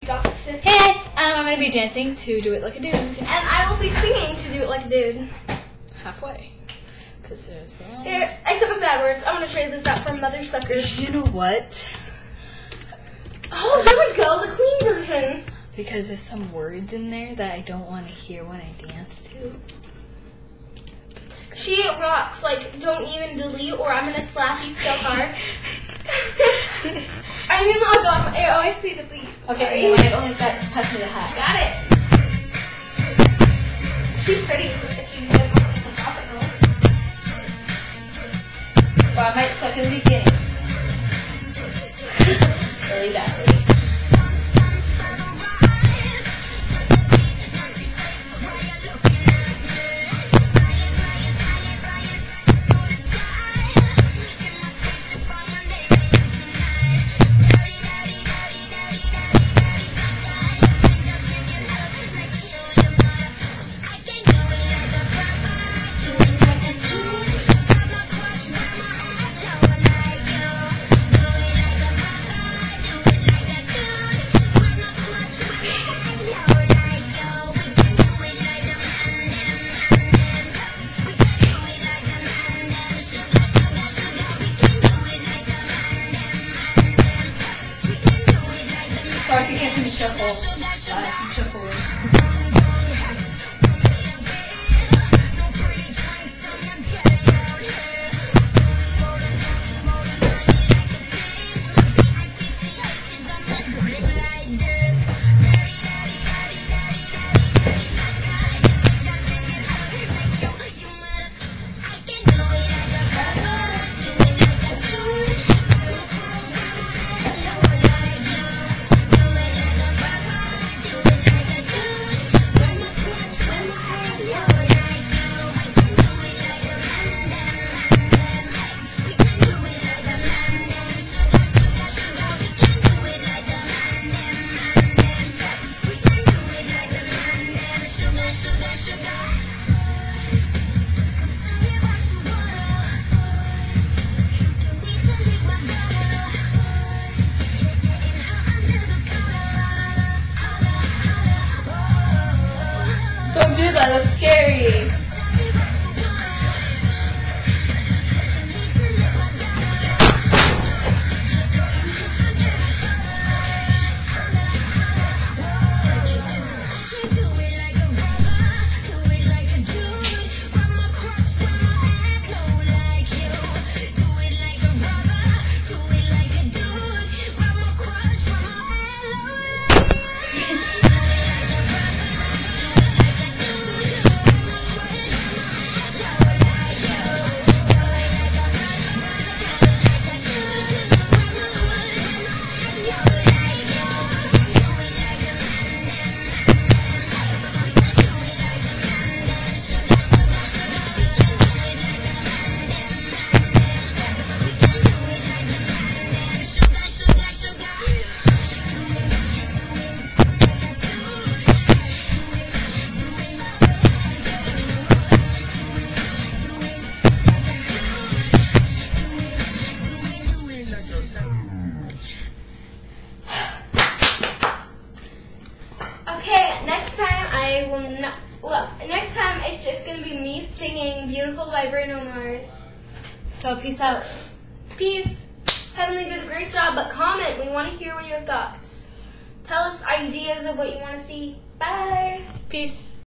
dox this. Hey guys, I'm going to be dancing to Do It Like a Dude. And I will be singing to Do It Like a Dude. Halfway. Cause there's Here, except with bad words. I'm going to trade this out for Mother Suckers. You know what? Oh, there we go, the clean version. Because there's some words in there that I don't want to hear when I dance to. She rocks, like, don't even delete or I'm going to slap you so hard. I mean, log on. I always say delete. Okay, when I only got pass me the hat. Got it. She's pretty. If you didn't want to drop it, no. Well, I might suck in the beginning. Really badly. Sorry if you can't see me shuffle. Shuffle. Don't do that, that's scary. Next time it's just going to be me singing Beautiful by Bruno Mars. So peace out. Peace. Heavenly did a great job, but comment. We want to hear what your thoughts. Tell us ideas of what you want to see. Bye. Peace.